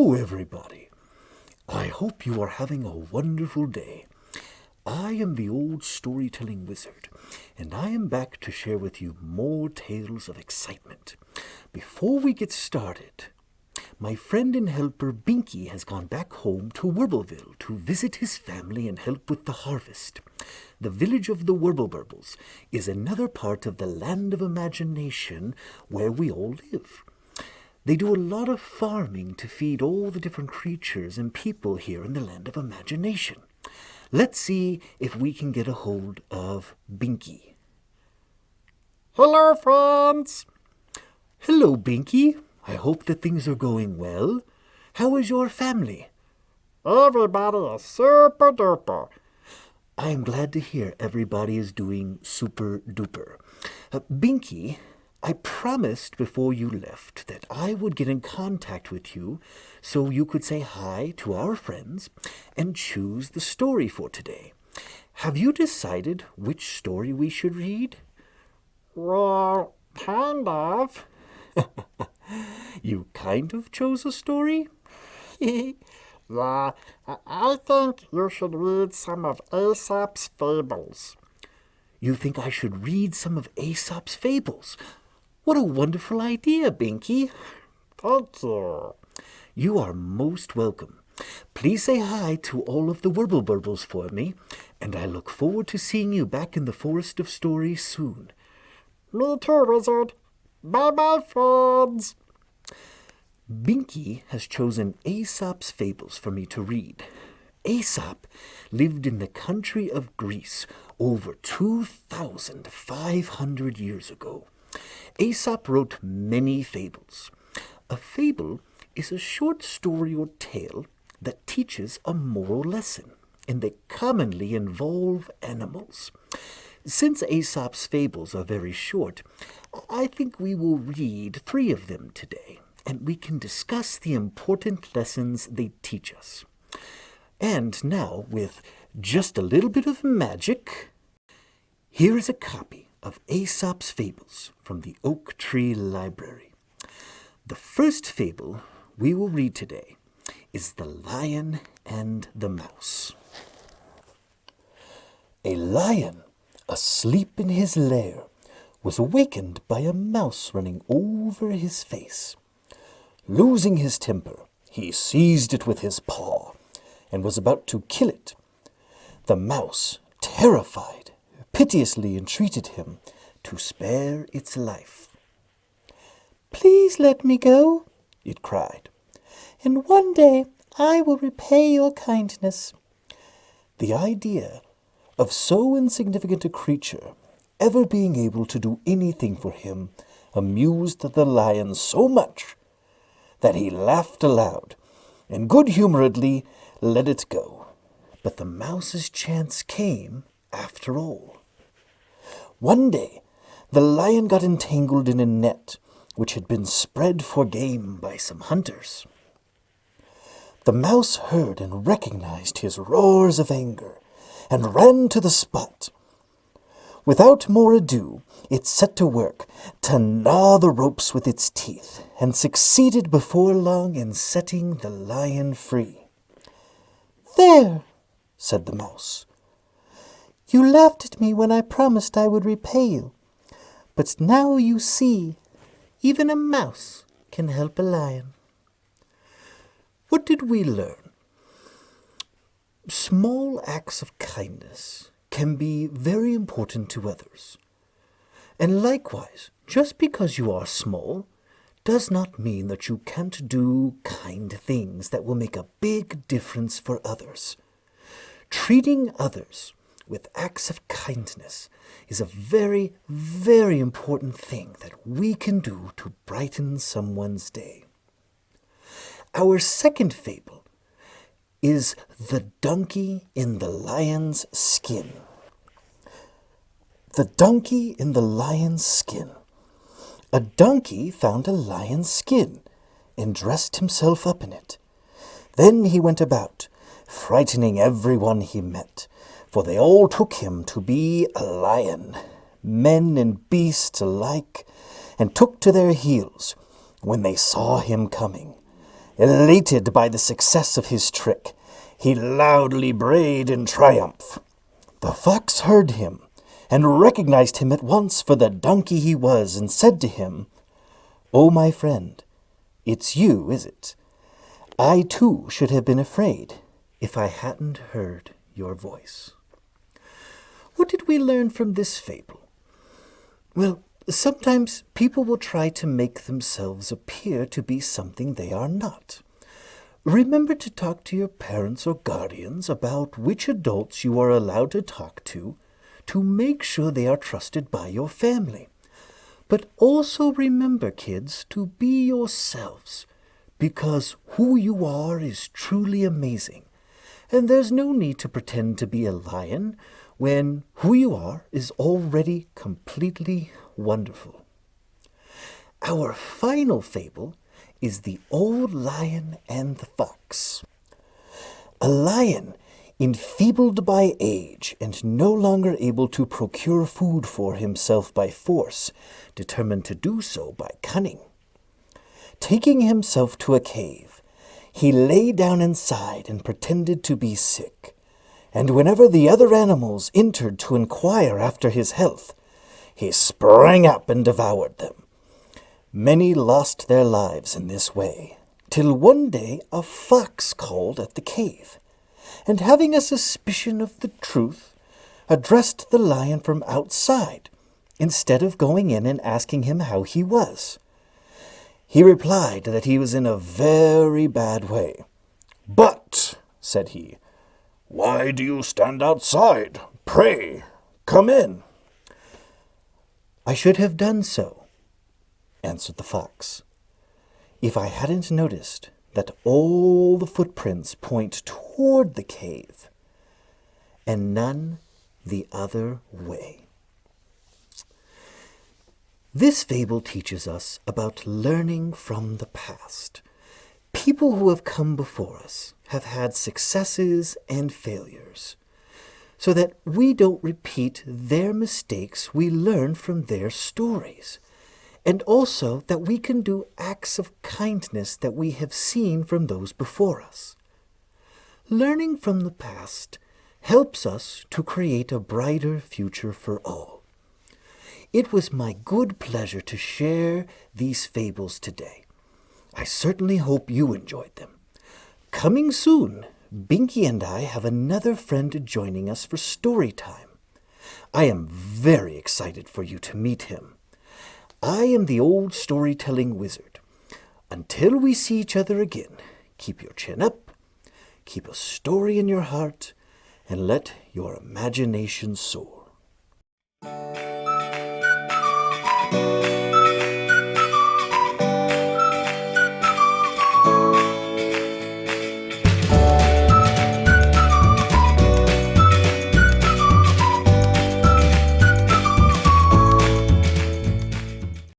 Hello, everybody. I hope you are having a wonderful day. I am the old storytelling wizard, and I am back to share with you more tales of excitement. Before we get started, my friend and helper Binky has gone back home to Wurbleville to visit his family and help with the harvest. The village of the Wurbleville is another part of the land of imagination where we all live. They do a lot of farming to feed all the different creatures and people here in the land of imagination. Let's see if we can get a hold of Binky. Hello, friends. Hello, Binky. I hope that things are going well. How is your family? Everybody is super duper. I am glad to hear everybody is doing super duper. Binky, I promised before you left that I would get in contact with you so you could say hi to our friends and choose the story for today. Have you decided which story we should read? Well, kind of. You kind of chose a story? Yeah, I think you should read some of Aesop's Fables. You think I should read some of Aesop's Fables? What a wonderful idea, Binky. Thank you. You are most welcome. Please say hi to all of the Wurbleville for me, and I look forward to seeing you back in the Forest of Stories soon. Me too, wizard. Bye-bye, friends. Binky has chosen Aesop's Fables for me to read. Aesop lived in the country of Greece over 2,500 years ago. Aesop wrote many fables. A fable is a short story or tale that teaches a moral lesson, and they commonly involve animals. Since Aesop's fables are very short, I think we will read 3 of them today, and we can discuss the important lessons they teach us. And now, with just a little bit of magic, here is a copy of Aesop's Fables from the Oak Tree Library. The first fable we will read today is The Lion and the Mouse. A lion, asleep in his lair, was awakened by a mouse running over his face. Losing his temper, he seized it with his paw and was about to kill it. The mouse, terrified, piteously entreated him to spare its life. "Please let me go," it cried, "and one day I will repay your kindness." The idea of so insignificant a creature ever being able to do anything for him amused the lion so much that he laughed aloud and good-humoredly let it go. But the mouse's chance came after all. One day, the lion got entangled in a net which had been spread for game by some hunters. The mouse heard and recognized his roars of anger and ran to the spot. Without more ado, it set to work to gnaw the ropes with its teeth and succeeded before long in setting the lion free. "There," said the mouse. "You laughed at me when I promised I would repay you. But now you see, even a mouse can help a lion." What did we learn? Small acts of kindness can be very important to others. And likewise, just because you are small does not mean that you can't do kind things that will make a big difference for others. Treating others with acts of kindness is a very, very important thing that we can do to brighten someone's day. Our second fable is The Donkey in the Lion's Skin. The Donkey in the Lion's Skin. A donkey found a lion's skin and dressed himself up in it. Then he went about, frightening everyone he met, for they all took him to be a lion, men and beasts alike, and took to their heels when they saw him coming, Elated by the success of his trick, he loudly brayed in triumph. The fox heard him, and recognized him at once for the donkey he was, and said to him, "Oh, my friend, it's you, is it? I, too, should have been afraid if I hadn't heard your voice." What did we learn from this fable? Well, sometimes people will try to make themselves appear to be something they are not. Remember to talk to your parents or guardians about which adults you are allowed to talk to make sure they are trusted by your family. But also remember, kids, to be yourselves, because who you are is truly amazing, and there's no need to pretend to be a lion when who you are is already completely wonderful. Our final fable is The Old Lion and the Fox. A lion, enfeebled by age and no longer able to procure food for himself by force, determined to do so by cunning. Taking himself to a cave, he lay down inside and pretended to be sick, and whenever the other animals entered to inquire after his health, he sprang up and devoured them. Many lost their lives in this way, till one day a fox called at the cave, and having a suspicion of the truth, addressed the lion from outside, instead of going in and asking him how he was. He replied that he was in a very bad way. "But," said he, "why do you stand outside? Pray, come in." "I should have done so," answered the fox, "if I hadn't noticed that all the footprints point toward the cave, and none the other way." This fable teaches us about learning from the past. People who have come before us have had successes and failures. So that we don't repeat their mistakes, we learn from their stories. And also that we can do acts of kindness that we have seen from those before us. Learning from the past helps us to create a brighter future for all. It was my good pleasure to share these fables today. I certainly hope you enjoyed them. Coming soon, Binky and I have another friend joining us for story time. I am very excited for you to meet him. I am the old storytelling wizard. Until we see each other again, keep your chin up, keep a story in your heart, and let your imagination soar.